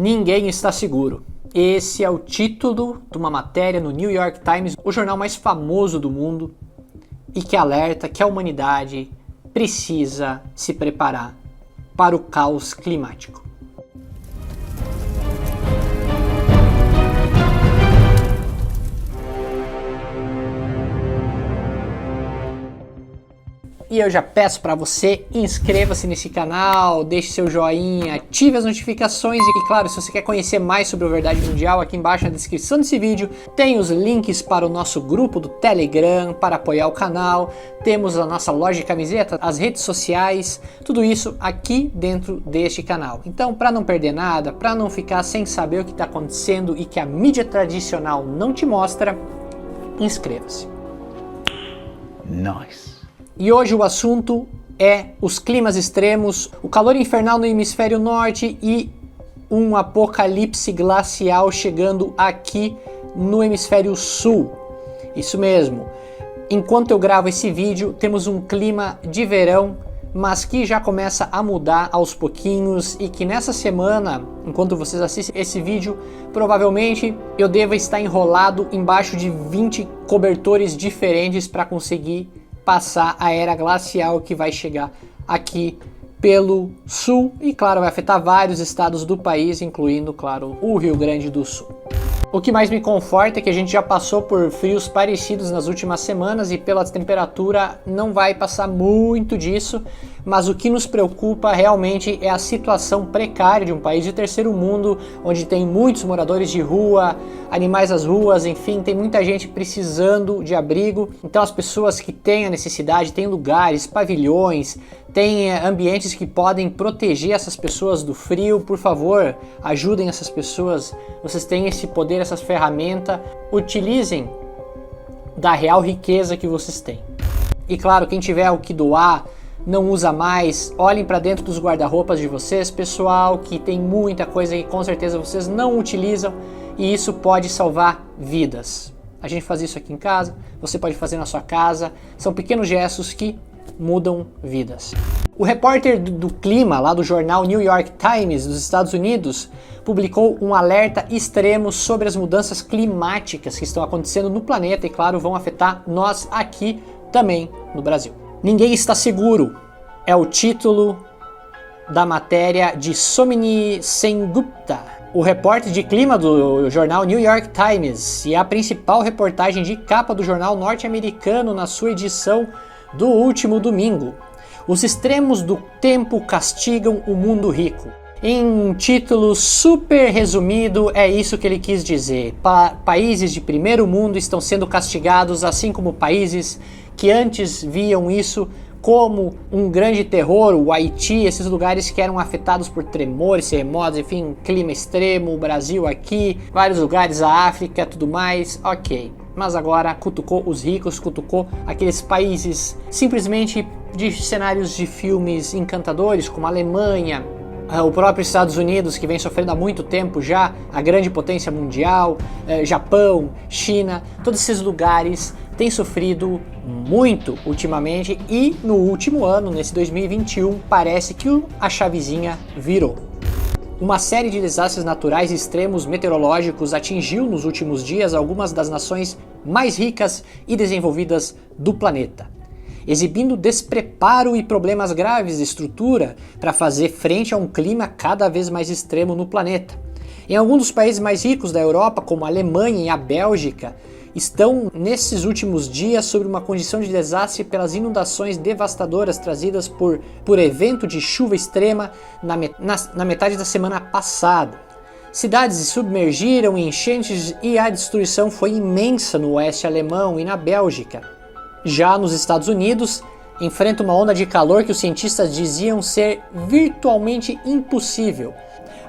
Ninguém está seguro. Esse é o título de uma matéria no New York Times, o jornal mais famoso do mundo, e que alerta que a humanidade precisa se preparar para o caos climático. E eu já peço para você, inscreva-se nesse canal, deixe seu joinha, ative as notificações e claro, se você quer conhecer mais sobre o Verdade Mundial, aqui embaixo na descrição desse vídeo tem os links para o nosso grupo do Telegram, para apoiar o canal, temos a nossa loja de camiseta, as redes sociais, tudo isso aqui dentro deste canal. Então, para não perder nada, para não ficar sem saber o que está acontecendo e que a mídia tradicional não te mostra, inscreva-se. Nice. E hoje o assunto é os climas extremos, o calor infernal no hemisfério norte e um apocalipse glacial chegando aqui no hemisfério sul. Isso mesmo. Enquanto eu gravo esse vídeo, temos um clima de verão, mas que já começa a mudar aos pouquinhos e que nessa semana, enquanto vocês assistem esse vídeo, provavelmente eu devo estar enrolado embaixo de 20 cobertores diferentes para conseguir passar a era glacial que vai chegar aqui pelo sul e claro vai afetar vários estados do país, incluindo claro o Rio Grande do Sul. O que mais me conforta é que a gente já passou por frios parecidos nas últimas semanas e pela temperatura não vai passar muito disso, mas o que nos preocupa realmente é a situação precária de um país de terceiro mundo, onde tem muitos moradores de rua, animais nas ruas, enfim, tem muita gente precisando de abrigo. Então as pessoas que têm a necessidade, têm lugares, pavilhões, tem ambientes que podem proteger essas pessoas do frio, por favor, ajudem essas pessoas, vocês têm esse poder, essas ferramentas, utilizem da real riqueza que vocês têm. E claro, quem tiver o que doar, não usa mais, olhem para dentro dos guarda-roupas de vocês, pessoal, que tem muita coisa que com certeza vocês não utilizam e isso pode salvar vidas. A gente faz isso aqui em casa, você pode fazer na sua casa, são pequenos gestos que mudam vidas. O repórter do clima lá do jornal New York Times dos Estados Unidos publicou um alerta extremo sobre as mudanças climáticas que estão acontecendo no planeta e claro vão afetar nós aqui também no Brasil. Ninguém está seguro é o título da matéria de Somini Sengupta, o repórter de clima do jornal New York Times e a principal reportagem de capa do jornal norte-americano na sua edição do último domingo. Os extremos do tempo castigam o mundo rico. Em um título super resumido, é isso que ele quis dizer. Países de primeiro mundo estão sendo castigados, assim como países que antes viam isso como um grande terror, o Haiti, esses lugares que eram afetados por tremores, terremotos, enfim, clima extremo, o Brasil aqui, vários lugares, a África, tudo mais, ok. Mas agora cutucou os ricos, cutucou aqueles países simplesmente de cenários de filmes encantadores, como a Alemanha, o próprio Estados Unidos, que vem sofrendo há muito tempo já, a grande potência mundial, Japão, China, todos esses lugares têm sofrido muito ultimamente e no último ano, nesse 2021, parece que a chavezinha virou. Uma série de desastres naturais extremos meteorológicos atingiu nos últimos dias algumas das nações mais ricas e desenvolvidas do planeta, exibindo despreparo e problemas graves de estrutura para fazer frente a um clima cada vez mais extremo no planeta. Em alguns dos países mais ricos da Europa, como a Alemanha e a Bélgica, estão nesses últimos dias sob uma condição de desastre pelas inundações devastadoras trazidas por evento de chuva extrema na metade da semana passada. Cidades se submergiram em enchentes e a destruição foi imensa no oeste alemão e na Bélgica. Já nos Estados Unidos, enfrenta uma onda de calor que os cientistas diziam ser virtualmente impossível.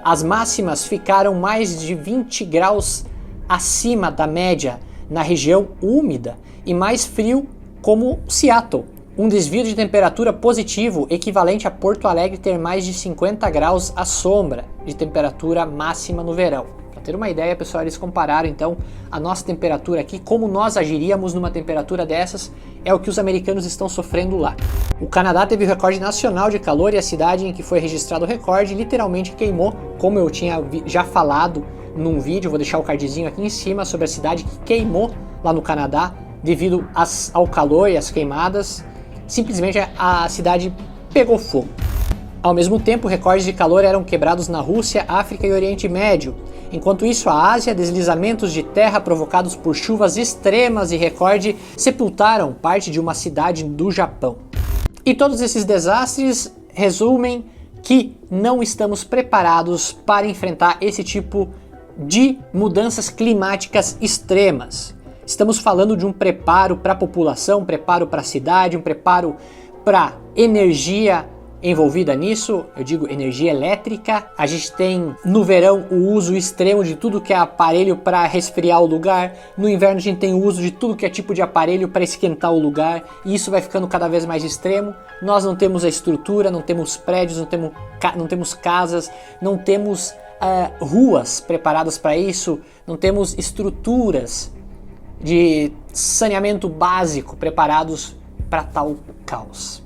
As máximas ficaram mais de 20 graus acima da média na região úmida e mais frio como Seattle. Um desvio de temperatura positivo equivalente a Porto Alegre ter mais de 50 graus à sombra de temperatura máxima no verão. Para ter uma ideia, pessoal, eles compararam então a nossa temperatura aqui, como nós agiríamos numa temperatura dessas, é o que os americanos estão sofrendo lá. O Canadá teve o recorde nacional de calor e a cidade em que foi registrado o recorde literalmente queimou, como eu tinha já falado num vídeo, vou deixar o cardzinho aqui em cima, sobre a cidade que queimou lá no Canadá devido ao calor e às queimadas. Simplesmente a cidade pegou fogo. Ao mesmo tempo, recordes de calor eram quebrados na Rússia, África e Oriente Médio. Enquanto isso, a Ásia, deslizamentos de terra provocados por chuvas extremas e recorde sepultaram parte de uma cidade do Japão. E todos esses desastres resumem que não estamos preparados para enfrentar esse tipo de mudanças climáticas extremas. Estamos falando de um preparo para a população, um preparo para a cidade, um preparo para energia envolvida nisso, eu digo energia elétrica. A gente tem no verão o uso extremo de tudo que é aparelho para resfriar o lugar, no inverno a gente tem o uso de tudo que é tipo de aparelho para esquentar o lugar, e isso vai ficando cada vez mais extremo. Nós não temos a estrutura, não temos prédios, não temos casas, não temos ruas preparadas para isso, não temos estruturas de saneamento básico preparados para tal caos.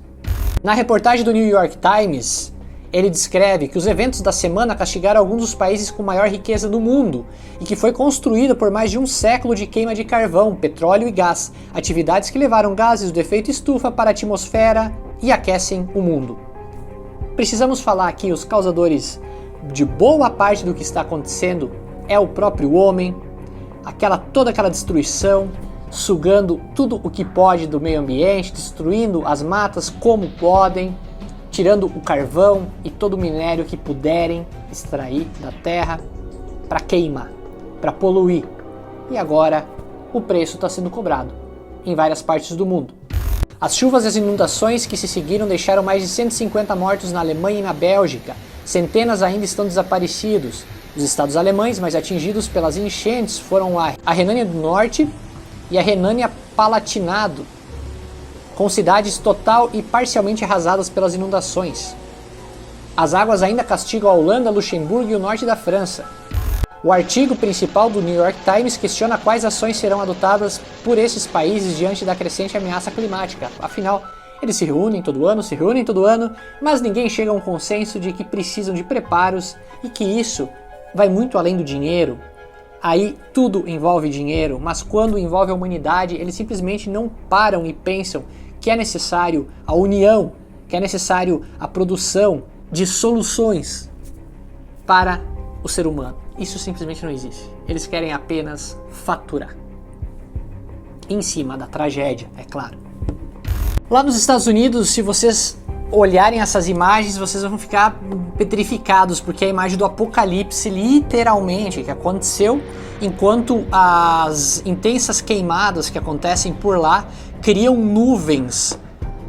Na reportagem do New York Times, ele descreve que os eventos da semana castigaram alguns dos países com maior riqueza do mundo e que foi construída por mais de um século de queima de carvão, petróleo e gás, atividades que levaram gases do efeito estufa para a atmosfera e aquecem o mundo. Precisamos falar aqui os causadores de boa parte do que está acontecendo é o próprio homem, toda aquela destruição, sugando tudo o que pode do meio ambiente, destruindo as matas como podem, tirando o carvão e todo o minério que puderem extrair da terra para queimar, para poluir. E agora o preço está sendo cobrado em várias partes do mundo. As chuvas e as inundações que se seguiram deixaram mais de 150 mortos na Alemanha e na Bélgica. Centenas ainda estão desaparecidos. Os estados alemães mais atingidos pelas enchentes foram a Renânia do Norte e a Renânia-Palatinado, com cidades total e parcialmente arrasadas pelas inundações. As águas ainda castigam a Holanda, Luxemburgo e o norte da França. O artigo principal do New York Times questiona quais ações serão adotadas por esses países diante da crescente ameaça climática. Afinal, eles se reúnem todo ano, mas ninguém chega a um consenso de que precisam de preparos e que isso vai muito além do dinheiro. Aí tudo envolve dinheiro, mas quando envolve a humanidade, eles simplesmente não param e pensam que é necessário a união, que é necessário a produção de soluções para o ser humano. Isso simplesmente não existe. Eles querem apenas faturar. Em cima da tragédia, é claro. Lá nos Estados Unidos, se vocês olharem essas imagens, vocês vão ficar petrificados, porque é a imagem do apocalipse, literalmente, que aconteceu enquanto as intensas queimadas que acontecem por lá criam nuvens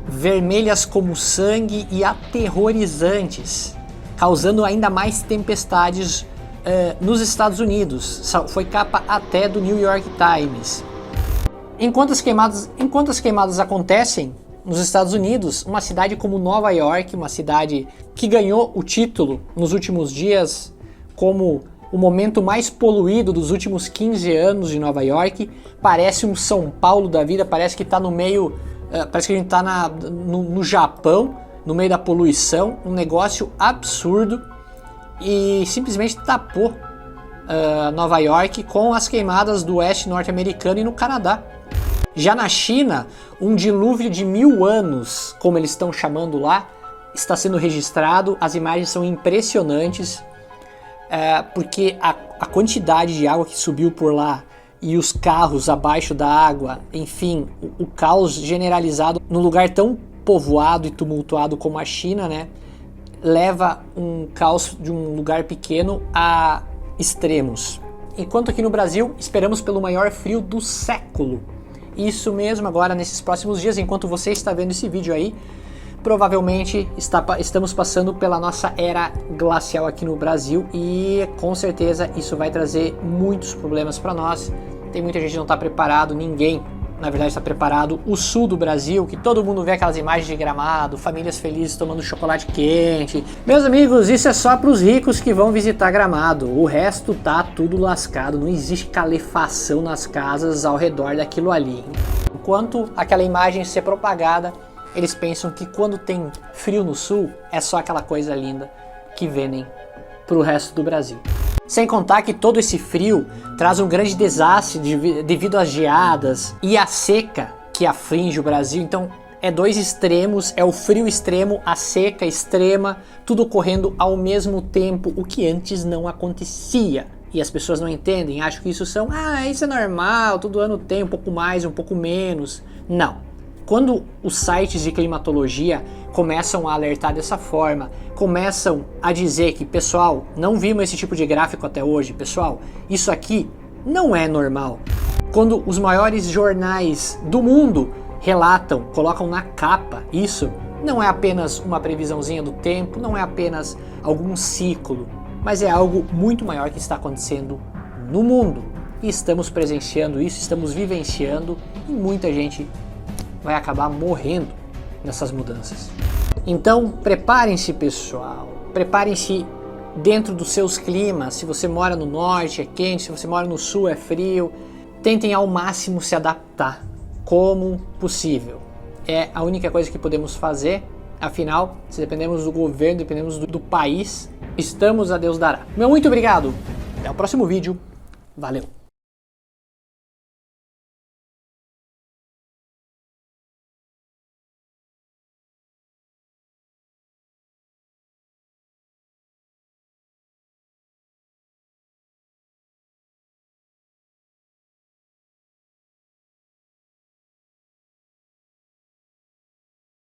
vermelhas como sangue e aterrorizantes, causando ainda mais tempestades nos Estados Unidos. Foi capa até do New York Times. Enquanto as queimadas acontecem nos Estados Unidos, uma cidade como Nova York, uma cidade que ganhou o título nos últimos dias como o momento mais poluído dos últimos 15 anos de Nova York, parece um São Paulo da vida, parece que está no meio, parece que a gente está no Japão, no meio da poluição, um negócio absurdo, e simplesmente tapou Nova York com as queimadas do oeste norte-americano e no Canadá. Já na China, um dilúvio de 1000 anos, como eles estão chamando lá, está sendo registrado. As imagens são impressionantes, porque a quantidade de água que subiu por lá e os carros abaixo da água, enfim, o caos generalizado num lugar tão povoado e tumultuado como a China, né, leva um caos de um lugar pequeno a extremos. Enquanto aqui no Brasil, esperamos pelo maior frio do século. Isso mesmo, agora nesses próximos dias, enquanto você está vendo esse vídeo aí, provavelmente estamos passando pela nossa era glacial aqui no Brasil e com certeza isso vai trazer muitos problemas para nós. Tem muita gente que não está preparado, ninguém na verdade está preparado o sul do Brasil, que todo mundo vê aquelas imagens de Gramado, famílias felizes tomando chocolate quente. Meus amigos, isso é só para os ricos que vão visitar Gramado, o resto tá tudo lascado, não existe calefação nas casas ao redor daquilo ali. Enquanto aquela imagem ser propagada, eles pensam que quando tem frio no sul, é só aquela coisa linda que vendem para o resto do Brasil. Sem contar que todo esse frio traz um grande desastre devido às geadas e à seca que aflige o Brasil. Então é dois extremos, é o frio extremo, a seca extrema, tudo ocorrendo ao mesmo tempo, o que antes não acontecia. E as pessoas não entendem, acham que isso é normal, todo ano tem um pouco mais, um pouco menos. Não. Quando os sites de climatologia começam a alertar dessa forma, começam a dizer que, pessoal, não vimos esse tipo de gráfico até hoje, pessoal, isso aqui não é normal. Quando os maiores jornais do mundo relatam, colocam na capa isso, não é apenas uma previsãozinha do tempo, não é apenas algum ciclo, mas é algo muito maior que está acontecendo no mundo. E estamos presenciando isso, estamos vivenciando e muita gente vai acabar morrendo nessas mudanças. Então, preparem-se, pessoal. Preparem-se dentro dos seus climas. Se você mora no norte, é quente. Se você mora no sul, é frio. Tentem ao máximo se adaptar, como possível. É a única coisa que podemos fazer. Afinal, se dependemos do governo, dependemos do país, estamos a Deus dará. Meu muito obrigado. Até o próximo vídeo. Valeu.